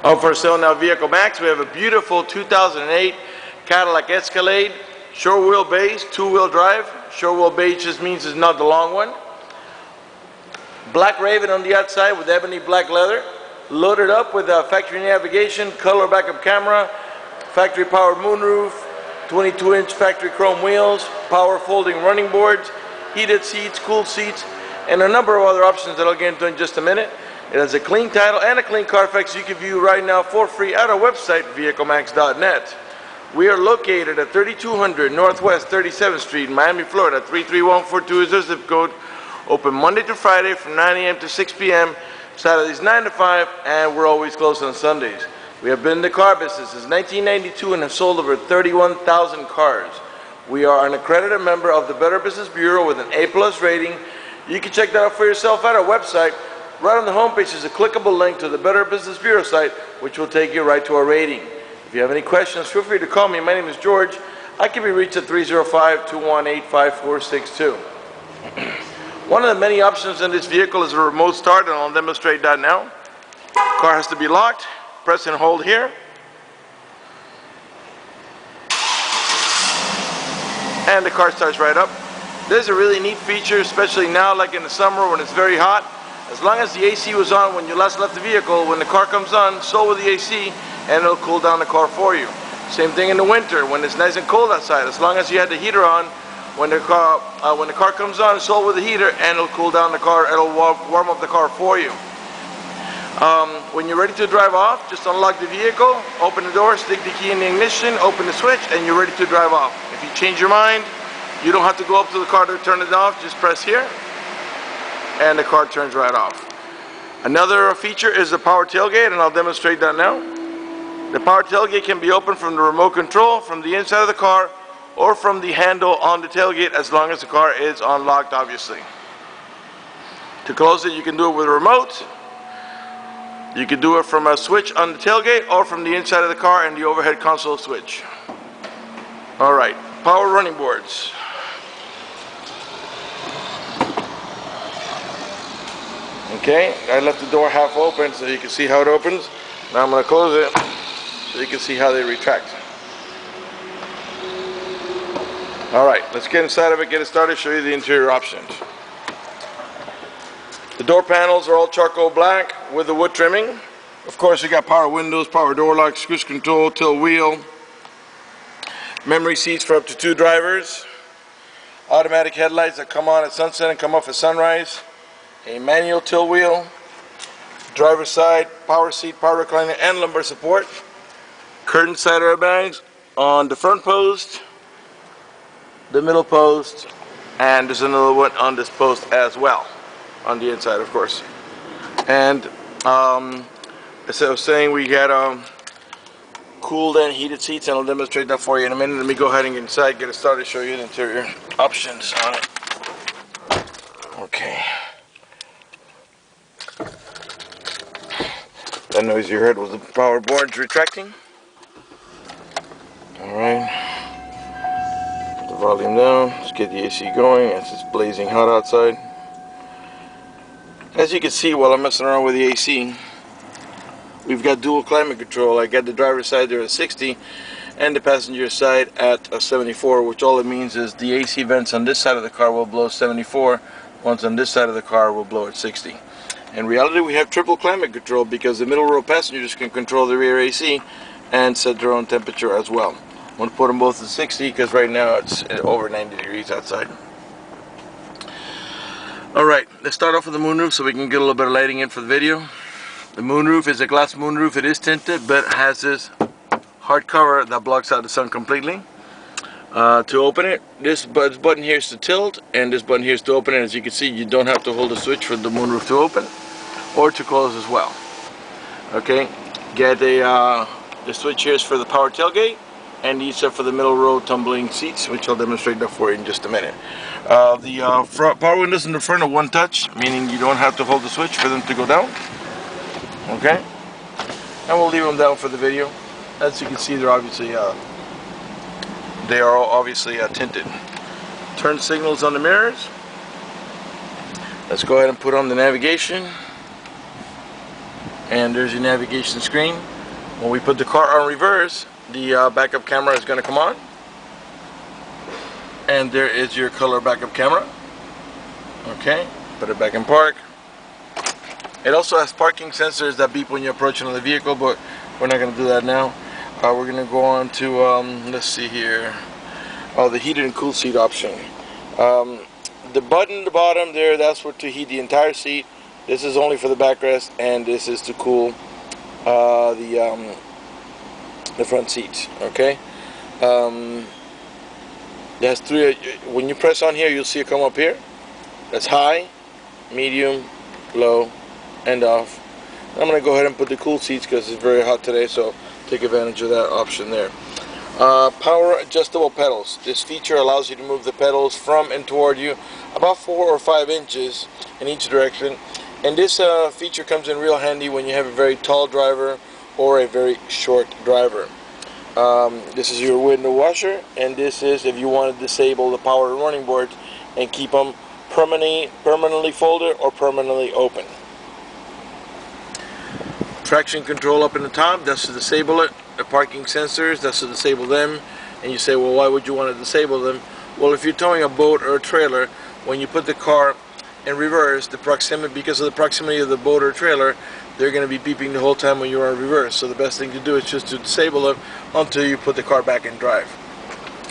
On for sale now, Vehiclemax. We have a beautiful 2008 Cadillac Escalade, short wheelbase, two-wheel drive. Short wheelbase just means it's not the long one. Black Raven on the outside with ebony black leather. Loaded up with factory navigation, color backup camera, factory powered moonroof, 22-inch factory chrome wheels, power folding running boards, heated seats, cooled seats, and a number of other options that I'll get into in just a minute. It has a clean title and a clean Carfax you can view right now for free at our website, vehiclemax.net. We are located at 3200 Northwest 37th Street, Miami, Florida. 33142 is our zip code. Open Monday to Friday from 9 a.m. to 6 p.m. Saturdays 9 to 5, and we're always closed on Sundays. We have been in the car business since 1992 and have sold over 31,000 cars. We are an accredited member of the Better Business Bureau with an A+ rating. You can check that out for yourself at our website. Right on the homepage is a clickable link to the Better Business Bureau site, which will take you right to our rating. If you have any questions, feel free to call me. My name is George. I can be reached at 305-218-5462. One of the many options in this vehicle is a remote start, and I'll demonstrate that now. Car has to be locked. Press and hold here. And the car starts right up. This is a really neat feature, especially now, like in the summer when it's very hot. As long as the AC was on when you last left the vehicle, when the car comes on, so will the AC, and it'll cool down the car for you. Same thing in the winter when it's nice and cold outside. As long as you had the heater on, when the car comes on, so will the heater, and it'll cool down the car. It'll warm up the car for you. When you're ready to drive off, just unlock the vehicle, open the door, stick the key in the ignition, open the switch, and you're ready to drive off. If you change your mind, you don't have to go up to the car to turn it off. Just press here, and the car turns right off. Another feature is the power tailgate, and I'll demonstrate that now. The power tailgate can be opened from the remote control, from the inside of the car, or from the handle on the tailgate, as long as the car is unlocked, obviously. To close it, you can do it with a remote. You can do it from a switch on the tailgate, or from the inside of the car and the overhead console switch. Alright, power running boards. Okay, I left the door half open so you can see how it opens. Now I'm going to close it so you can see how they retract. Alright, let's get inside of it, get it started, show you the interior options. The door panels are all charcoal black with the wood trimming. Of course, you got power windows, power door locks, cruise control, tilt wheel, memory seats for up to 2 drivers, automatic headlights that come on at sunset and come off at sunrise, a manual tilt wheel, driver's side, power seat, power recliner, and lumbar support, curtain side airbags on the front post, the middle post, and there's another one on this post as well, on the inside, of course. And as I was saying, we got cooled and heated seats, and I'll demonstrate that for you in a minute. Let me go ahead and get inside, get it started, show you the interior options on it. Okay. That noise you heard was the power boards retracting. Alright. Put the volume down. Let's get the AC going as it's blazing hot outside. As you can see while I'm messing around with the AC, we've got dual climate control. I got the driver's side there at 60 and the passenger side at 74, which all it means is the AC vents on this side of the car will blow 74, ones on this side of the car will blow at 60. In reality, we have triple climate control because the middle row passengers can control the rear AC and set their own temperature as well. I'm going to put them both at 60 because right now it's over 90 degrees outside. Alright, let's start off with the moonroof so we can get a little bit of lighting in for the video. The moonroof is a glass moonroof. It is tinted, but it has this hard cover that blocks out the sun completely. To open it, this button here is to tilt, and this button here is to open it. As you can see, you don't have to hold the switch for the moonroof to open or to close as well. Okay, get the switch here is for the power tailgate, and these are for the middle row tumbling seats, which I'll demonstrate that for you in just a minute. The front power windows in the front are one touch, meaning you don't have to hold the switch for them to go down. Okay, and we'll leave them down for the video. As you can see, they're obviously tinted. Turn signals on the mirrors. Let's go ahead and put on the navigation. And there's your navigation screen. When we put the car on reverse, the backup camera is going to come on. And there is your color backup camera. Okay, put it back in park. It also has parking sensors that beep when you're approaching the vehicle, but we're not going to do that now. We're going to go on to, let's see here, the heated and cool seat option. The button at the bottom there, that's for to heat the entire seat. This is only for the backrest, and this is to cool the front seats. Okay. There's three. When you press on here, you'll see it come up here. That's high, medium, low, and off. I'm going to go ahead and put the cool seats because it's very hot today, so take advantage of that option there. Power adjustable pedals. This feature allows you to move the pedals from and toward you about 4 or 5 inches in each direction. And this feature comes in real handy when you have a very tall driver or a very short driver. This is your window washer, and this is if you want to disable the power running boards and keep them permanently folded or permanently open. Traction control up in the top, that's to disable it. The parking sensors, that's to disable them. And you say, well, why would you want to disable them? Well, if you're towing a boat or a trailer, when you put the car in reverse, because of the proximity of the boat or trailer, they're going to be beeping the whole time when you're in reverse. So the best thing to do is just to disable them until you put the car back in drive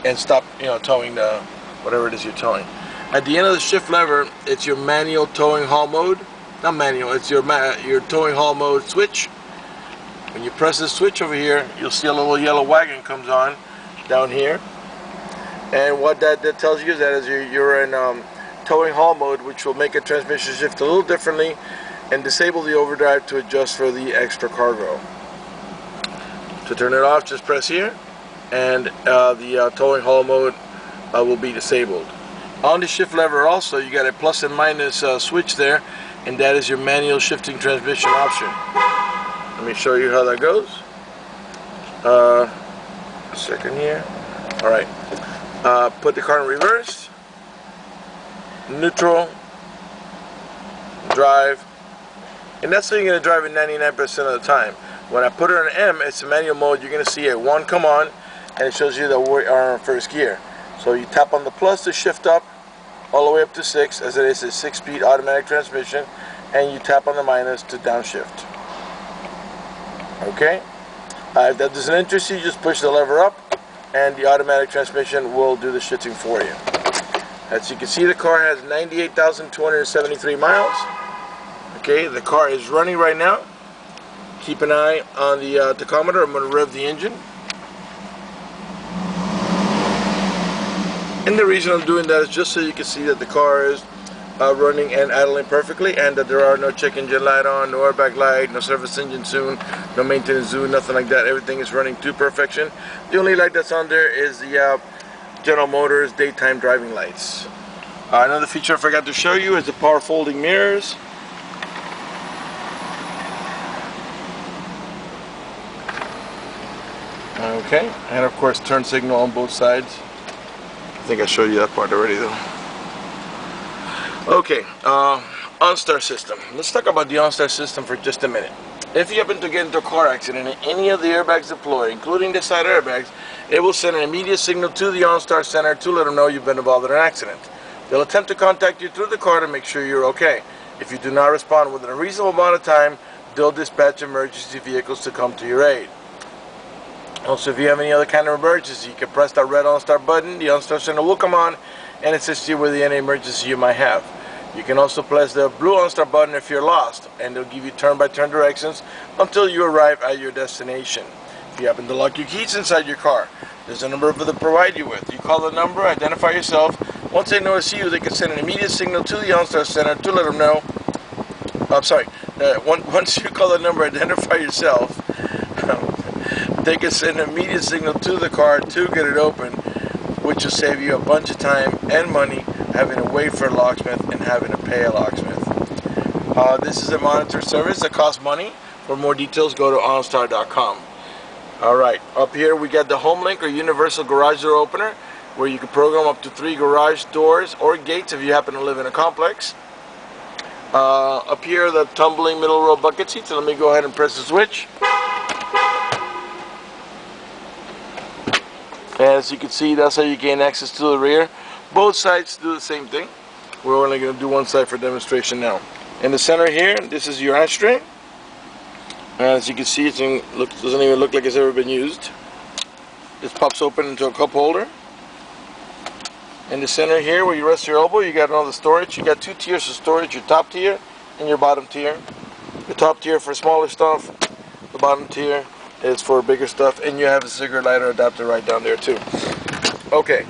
and stop, towing the whatever it is you're towing. At the end of the shift lever, it's your manual towing haul mode. Not manual, it's your towing haul mode switch. When you press this switch over here, you'll see a little yellow wagon comes on down here. And what that tells you is that you're in towing haul mode, which will make a transmission shift a little differently and disable the overdrive to adjust for the extra cargo. To turn it off, just press here, and the towing haul mode will be disabled. On the shift lever also, you got a plus and minus switch there, and that is your manual shifting transmission option. Let me show you how that goes. A second here. Alright. Put the car in reverse, neutral, drive, and that's how you're going to drive it 99% of the time. When I put it on M, it's a manual mode, you're going to see a 1 come on, and it shows you that we are in first gear. So you tap on the plus to shift up, all the way up to 6, as it is a 6-speed automatic transmission, and you tap on the minus to downshift. Okay? If that doesn't interest you, just push the lever up, and the automatic transmission will do the shifting for you. As you can see, the car has 98,273 miles. Okay, the car is running right now. Keep an eye on the tachometer. I'm going to rev the engine. And the reason I'm doing that is just so you can see that the car is running and idling perfectly, and that there are no check engine light on, no airbag light, no service engine soon, no maintenance soon, nothing like that. Everything is running to perfection. The only light that's on there is the General Motors daytime driving lights. Another feature I forgot to show you is the power folding mirrors. Okay, and of course turn signal on both sides. I think I showed you that part already though. Okay, OnStar system. Let's talk about the OnStar system for just a minute. If you happen to get into a car accident and any of the airbags deploy, including the side airbags, it will send an immediate signal to the OnStar center to let them know you've been involved in an accident. They'll attempt to contact you through the car to make sure you're okay. If you do not respond within a reasonable amount of time, they'll dispatch emergency vehicles to come to your aid. Also, if you have any other kind of emergency, you can press that red OnStar button. The OnStar center will come on and assist you with any emergency you might have. You can also press the blue OnStar button if you're lost, and they'll give you turn-by-turn directions until you arrive at your destination. If you happen to lock your keys inside your car, there's a number they'll provide you with. You call the number, identify yourself. Once they notice you, they can send an immediate signal to the OnStar center to let them know. Once you call the number, identify yourself. They can send an immediate signal to the car to get it open, which will save you a bunch of time and money having to wait for a locksmith and having to pay a locksmith. This is a monitor service that costs money. For more details, go to OnStar.com. Alright, up here we got the Home Link or Universal Garage Door Opener, where you can program up to 3 garage doors or gates if you happen to live in a complex. Up here, the tumbling middle row bucket seats. So let me go ahead and press the switch. As you can see, that's how you gain access to the rear. Both sides do the same thing. We're only going to do one side for demonstration now. In the center here, this is your ashtray. As you can see, it doesn't even look like it's ever been used. This pops open into a cup holder. In the center here, where you rest your elbow, you got another storage. You got two tiers of storage: your top tier and your bottom tier. The top tier for smaller stuff. The bottom tier is for bigger stuff, and you have a cigarette lighter adapter right down there too. Okay.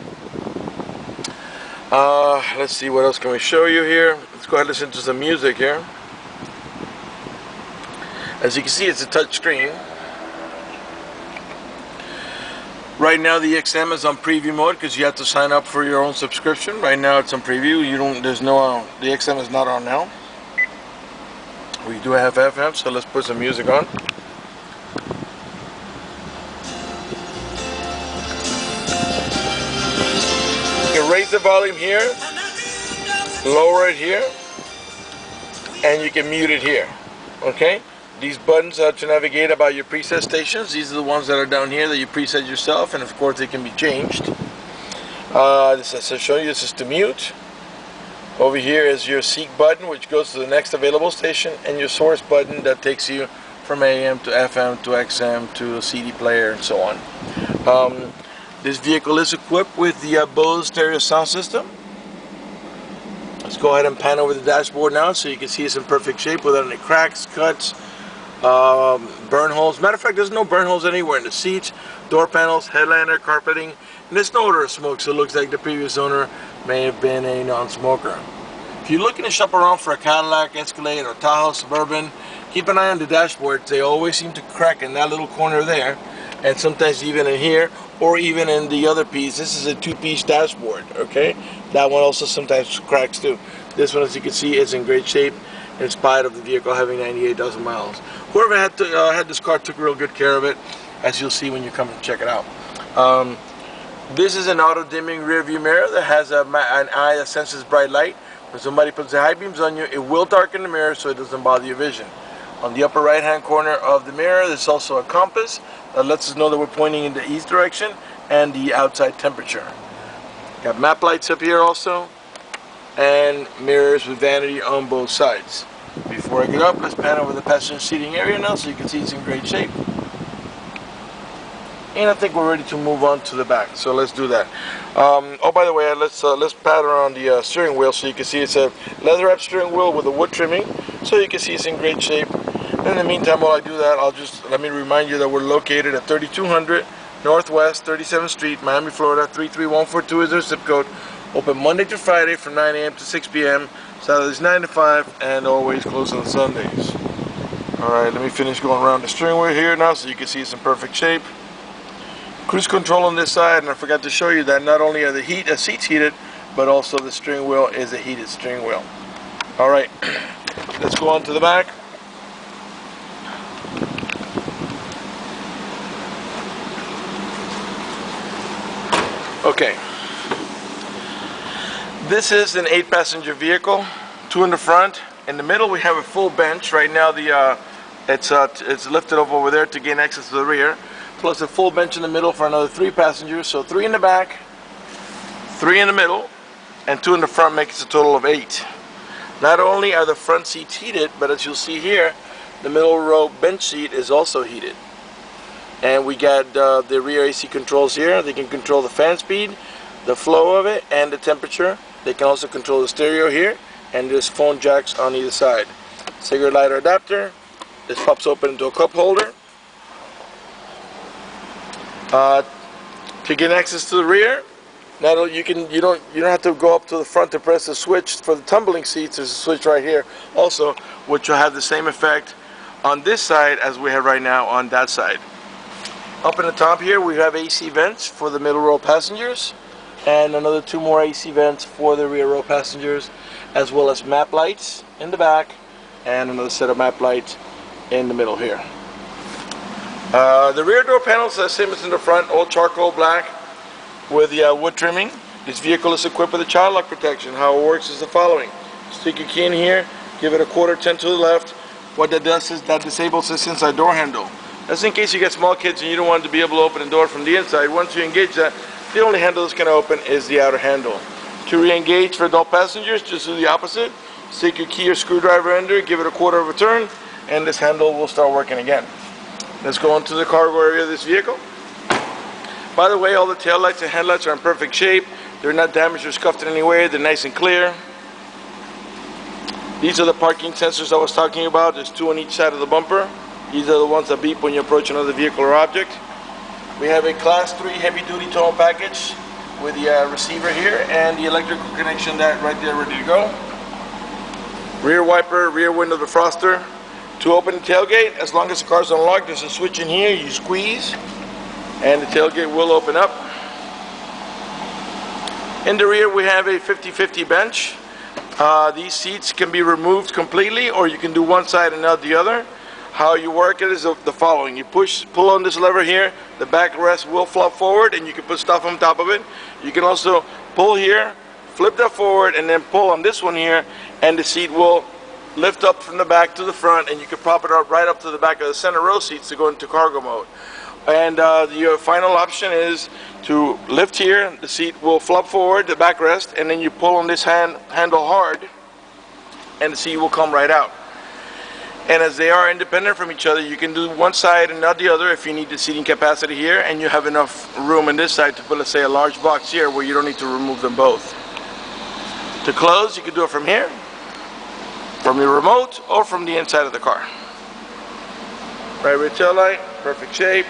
Let's see, what else can we show you here. Let's go ahead and listen to some music here. As you can see, it's a touch screen. Right now the XM is on preview mode because you have to sign up for your own subscription. Right now it's on preview. The XM is not on now. We do have FM, so let's put some music on. You can raise the volume here, lower it here, and you can mute it here. Okay? These buttons are to navigate about your preset stations. These are the ones that are down here that you preset yourself, and of course they can be changed. This, as I show you, this is to mute. Over here is your seek button, which goes to the next available station, and your source button that takes you from AM to FM to XM to a CD player and so on. This vehicle is equipped with the Bose stereo sound system. Let's go ahead and pan over the dashboard now so you can see it's in perfect shape without any cracks, cuts, burn holes. Matter of fact, there's no burn holes anywhere in the seats, door panels, headliner, carpeting, and there's no odor of smoke, so it looks like the previous owner may have been a non-smoker. If you're looking to shop around for a Cadillac Escalade or Tahoe Suburban, keep an eye on the dashboard. They always seem to crack in that little corner there, and sometimes even in here, or even in the other piece. This is a two-piece dashboard, okay? That one also sometimes cracks too. This one, as you can see, is in great shape in spite of the vehicle having 98,000 miles. Whoever had this car took real good care of it, as you'll see when you come and check it out. This is an auto-dimming rear view mirror that has an eye that senses bright light. When somebody puts the high beams on you, it will darken the mirror so it doesn't bother your vision. On the upper right hand corner of the mirror, there's also a compass that lets us know that we're pointing in the east direction and the outside temperature. Got map lights up here also, and mirrors with vanity on both sides. Before I get up, let's pan over the passenger seating area now so you can see it's in great shape. And I think we're ready to move on to the back, so let's do that. Oh, by the way, let's pat around the steering wheel so you can see it's a leather-wrapped steering wheel with a wood trimming, so you can see it's in great shape. In the meantime, while I do that, let me remind you that we're located at 3200 Northwest 37th Street, Miami, Florida. 33142 is our zip code. Open Monday to Friday from 9 a.m. to 6 p.m. Saturdays 9 to 5, and always closed on Sundays. Alright, let me finish going around the steering wheel here now so you can see it's in perfect shape. Cruise control on this side, and I forgot to show you that not only are the seats heated, but also the steering wheel is a heated steering wheel. Alright, let's go on to the back. Okay, this is an 8-passenger vehicle, 2 in the front. In the middle we have a full bench. Right now it's lifted over there to gain access to the rear, plus a full bench in the middle for another 3 passengers. So 3 in the back, 3 in the middle, and 2 in the front makes a total of 8. Not only are the front seats heated, but as you'll see here, the middle row bench seat is also heated. And we got the rear AC controls here. They can control the fan speed, the flow of it, and the temperature. They can also control the stereo here, and there's phone jacks on either side. Cigarette lighter adapter. This pops open into a cup holder. To get access to the rear, you don't have to go up to the front to press the switch for the tumbling seats. There's a switch right here also, which will have the same effect on this side as we have right now on that side. Up in the top here we have AC vents for the middle row passengers, and another 2 more AC vents for the rear row passengers, as well as map lights in the back and another set of map lights in the middle here. The rear door panels are the same as in the front, all charcoal black with the wood trimming. This vehicle is equipped with a child lock protection. How it works is the following: stick your key in here, give it a quarter turn to the left. What that does is that disables this inside door handle. That's in case you get small kids and you don't want to be able to open the door from the inside. Once you engage that, the only handle that's going to open is the outer handle. To re-engage for adult passengers, just do the opposite. Stick your key or screwdriver in there, give it a quarter of a turn, and this handle will start working again. Let's go into the cargo area of this vehicle. By the way, all the tail lights and headlights are in perfect shape. They're not damaged or scuffed in any way. They're nice and clear. These are the parking sensors I was talking about. There's 2 on each side of the bumper. These are the ones that beep when you approach another vehicle or object. We have a Class 3 heavy-duty towing package with the receiver here and the electrical connection that right there ready to go. Rear wiper, rear window defroster. To open the tailgate, as long as the car's unlocked, there's a switch in here. You squeeze and the tailgate will open up. In the rear we have a 50-50 bench. These seats can be removed completely, or you can do one side and not the other. How you work it is the following. You pull on this lever here, the backrest will flop forward and you can put stuff on top of it. You can also pull here, flip that forward, and then pull on this one here, and the seat will lift up from the back to the front, and you can prop it up right up to the back of the center row seats to go into cargo mode. And your final option is to lift here, the seat will flop forward, the backrest, and then you pull on this handle hard, and the seat will come right out. And as they are independent from each other, you can do one side and not the other if you need the seating capacity here, and you have enough room on this side to put, let's say, a large box here where you don't need to remove them both. To close, you can do it from here, from your remote, or from the inside of the car. Right rear tail light, perfect shape.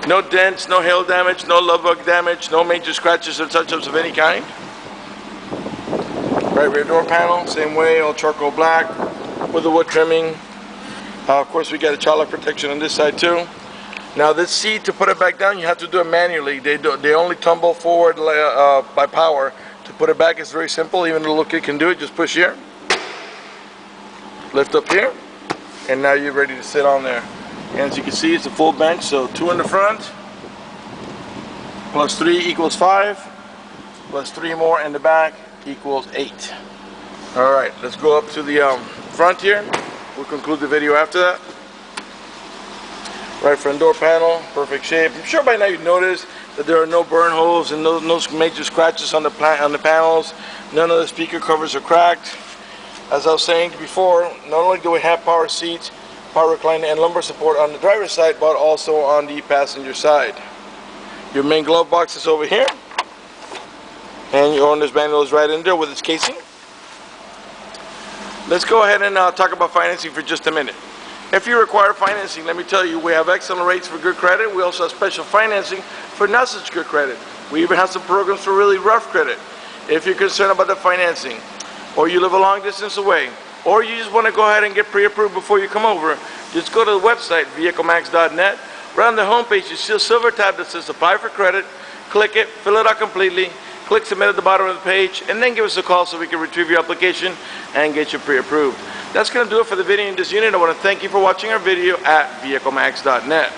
No dents, no hail damage, no love bug damage, no major scratches or touch-ups of any kind. Right rear door panel, same way, all charcoal black with the wood trimming. Of course, we got a child lock protection on this side too. Now this seat, to put it back down, you have to do it manually. They only tumble forward by power. To put it back is very simple. Even the little kid can do it. Just push here, lift up here, and now you're ready to sit on there. And as you can see, it's a full bench, so 2 in the front, plus 3 equals 5, plus 3 more in the back equals 8. All right, let's go up to the front here. We'll conclude the video after that. Right front door panel, perfect shape. I'm sure by now you've noticed that there are no burn holes and no major scratches on the panels. None of the speaker covers are cracked. As I was saying before, not only do we have power seats, power recliner, and lumbar support on the driver's side, but also on the passenger side. Your main glove box is over here, and your owner's manual is right in there with its casing. Let's go ahead and talk about financing for just a minute. If you require financing, let me tell you, we have excellent rates for good credit. We also have special financing for not such good credit. We even have some programs for really rough credit. If you're concerned about the financing, or you live a long distance away, or you just want to go ahead and get pre-approved before you come over, just go to the website, vehiclemax.net. Right on the homepage, you see a silver tab that says Apply for Credit. Click it, fill it out completely, click Submit at the bottom of the page, and then give us a call so we can retrieve your application and get you pre-approved. That's going to do it for the video in this unit. I want to thank you for watching our video at vehiclemax.net.